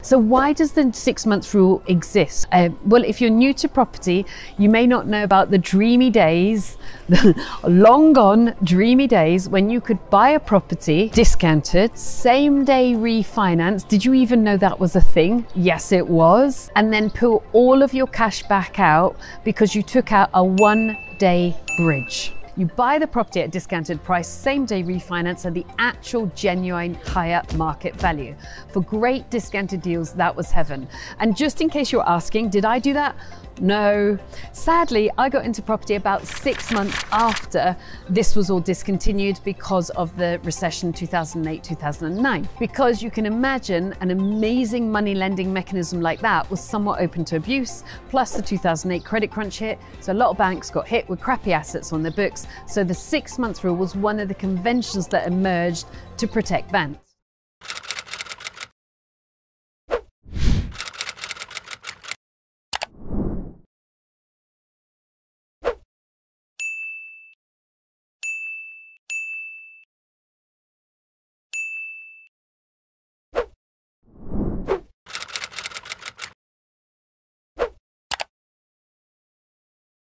So why does the 6 months rule exist? Well, if you're new to property, you may not know about the dreamy days, the long gone dreamy days when you could buy a property discounted, same day refinance. Did you even know that was a thing? Yes, it was. And then pull all of your cash back out because you took out a 1-day bridge. You buy the property at a discounted price, same day refinance, and the actual genuine higher market value. For great discounted deals, that was heaven. And just in case you're asking, did I do that? No. Sadly, I got into property about 6 months after this was all discontinued because of the recession 2008-2009. Because you can imagine an amazing money lending mechanism like that was somewhat open to abuse, plus the 2008 credit crunch hit. So a lot of banks got hit with crappy assets on their books. So the 6 month rule was one of the conventions that emerged to protect banks.